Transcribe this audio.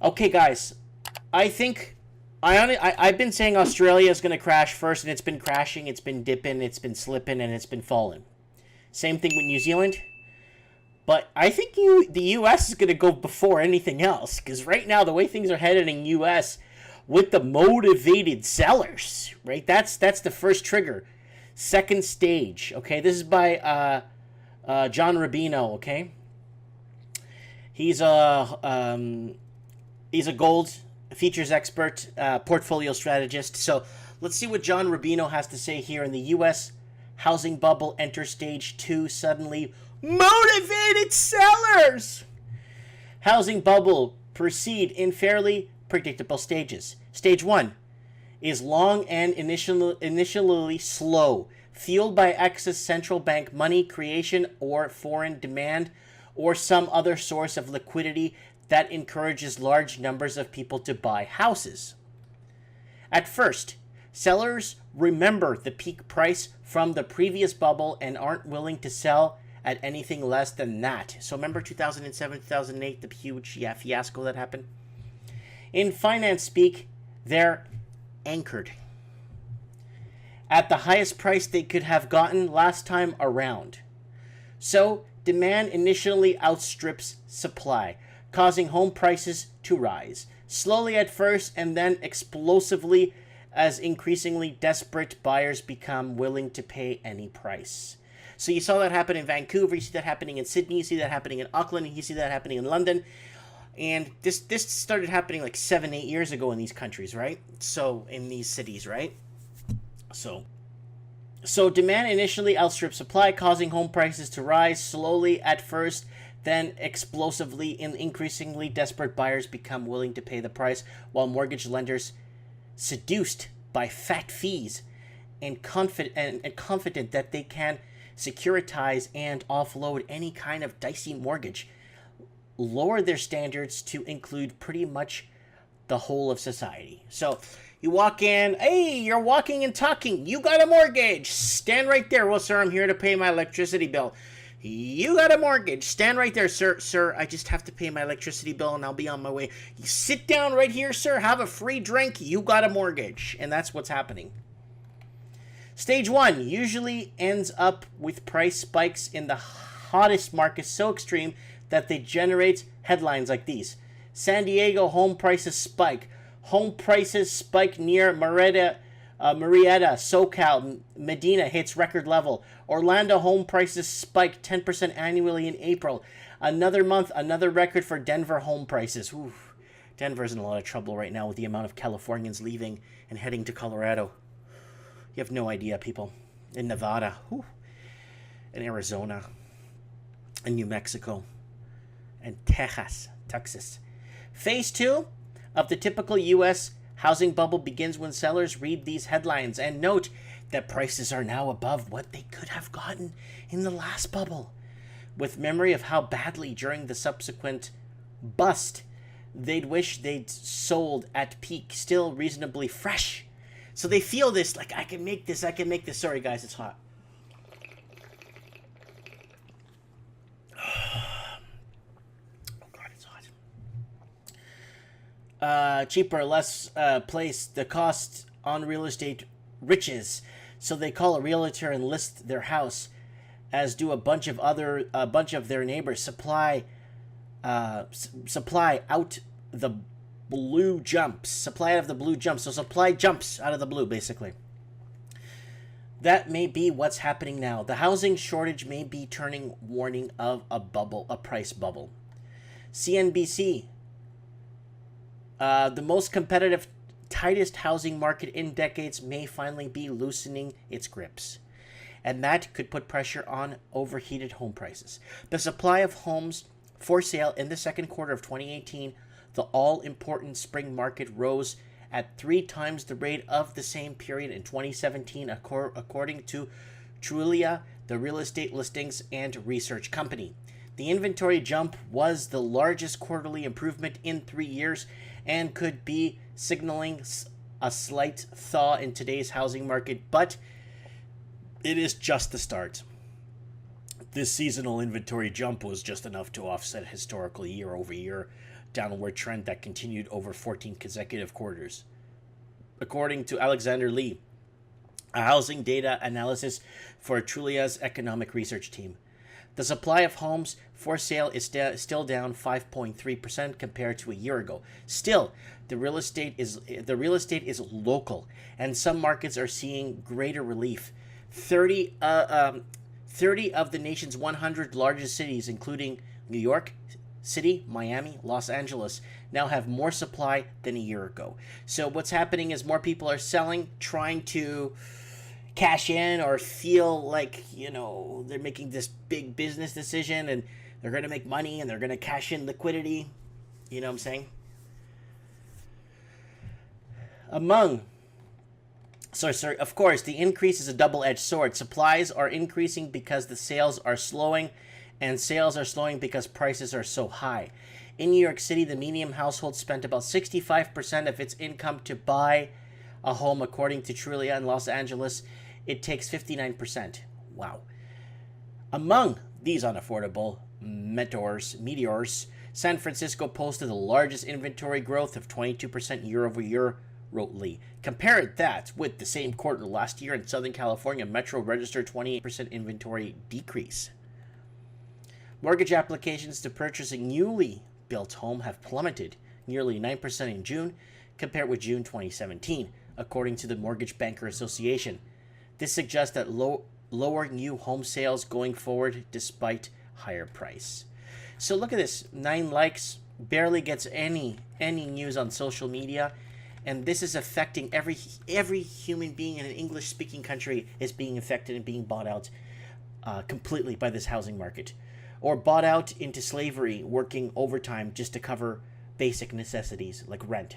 Okay, guys, I think I've been saying Australia is going to crash first, and it's been crashing, it's been dipping, it's been slipping, and it's been falling. Same thing with New Zealand. But I think the U.S. is going to go before anything else, because right now the way things are headed in U.S. with the motivated sellers, right? That's the first trigger. Second stage, okay? This is by John Rubino, okay? He's a gold features expert, portfolio strategist. So let's see what John Rubino has to say here. In the U.S. housing bubble enter stage 2, suddenly motivated sellers. Housing bubble proceed in fairly predictable stages. Stage 1 is long and initially slow, fueled by excess central bank money creation or foreign demand or some other source of liquidity that encourages large numbers of people to buy houses. At first, sellers remember the peak price from the previous bubble and aren't willing to sell at anything less than that. So remember 2007, 2008, the huge fiasco that happened? In finance speak, they're anchored at the highest price they could have gotten last time around. So demand initially outstrips supply, causing home prices to rise, slowly at first and then explosively as increasingly desperate buyers become willing to pay any price. So you saw that happen in Vancouver, you see that happening in Sydney, you see that happening in Auckland, you see that happening in London. And this started happening like 7-8 years ago in these countries, right? So in these cities, right? So demand initially outstrips supply, causing home prices to rise slowly at first, then explosively, and increasingly desperate buyers become willing to pay the price, while mortgage lenders, seduced by fat fees and confident that they can securitize and offload any kind of dicey mortgage, lower their standards to include pretty much the whole of society. So you walk in, hey, you're walking and talking, you got a mortgage, stand right there. Well, sir, I'm here to pay my electricity bill. You got a mortgage, stand right there. Sir, I just have to pay my electricity bill and I'll be on my way. You sit down right here, sir, have a free drink, you got a mortgage. And that's what's happening. Stage 1 usually ends up with price spikes in the hottest markets so extreme that they generate headlines like these. San Diego home prices spike. Home prices spike near Marietta, SoCal, Medina hits record level. Orlando home prices spike 10% annually in April. Another month, another record for Denver home prices. Ooh, Denver's in a lot of trouble right now with the amount of Californians leaving and heading to Colorado. You have no idea, people. In Nevada, in Arizona, in New Mexico, and Texas. Phase 2 of the typical U.S. housing bubble begins when sellers read these headlines and note that prices are now above what they could have gotten in the last bubble, with memory of how badly during the subsequent bust they'd wish they'd sold at peak, still reasonably fresh. So they feel this, like, I can make this. Sorry, guys, it's hot. Cheaper, less place, the cost on real estate riches. So they call a realtor and list their house, as do a bunch of their neighbors. Supply out the blue jumps. Supply out of the blue jumps. So supply jumps out of the blue, basically. That may be what's happening now. The housing shortage may be turning warning of a price bubble. CNBC. The most competitive, tightest housing market in decades may finally be loosening its grips. And that could put pressure on overheated home prices. The supply of homes for sale in the second quarter of 2018, the all-important spring market rose at 3 times the rate of the same period in 2017, according to Trulia, the real estate listings and research company. The inventory jump was the largest quarterly improvement in 3 years and could be signaling a slight thaw in today's housing market, but it is just the start. This seasonal inventory jump was just enough to offset historical year-over-year downward trend that continued over 14 consecutive quarters. According to Alexander Lee, a housing data analysis for Trulia's economic research team, the supply of homes for sale is still down 5.3% compared to a year ago. Still, the real estate is local, and some markets are seeing greater relief. 30 of the nation's 100 largest cities, including New York City, Miami, Los Angeles, now have more supply than a year ago. So what's happening is more people are selling, trying to cash in or feel like, they're making this big business decision and they're going to make money and they're going to cash in liquidity. You know what I'm saying? Of course, the increase is a double-edged sword. Supplies are increasing because the sales are slowing, and sales are slowing because prices are so high. In New York City, the median household spent about 65% of its income to buy a home, according to Trulia. In Los Angeles, it takes 59%. Wow. Among these unaffordable meteors, San Francisco posted the largest inventory growth of 22% year over year, wrote Lee. Compare that with the same quarter last year in Southern California. Metro registered 28% inventory decrease. Mortgage applications to purchase a newly built home have plummeted nearly 9% in June compared with June 2017, according to the Mortgage Banker Association. This suggests that lower new home sales going forward despite higher price. So look at this, 9 likes, barely gets any news on social media, and this is affecting every human being in an English-speaking country is being affected and being bought out completely by this housing market, or bought out into slavery, working overtime just to cover basic necessities like rent.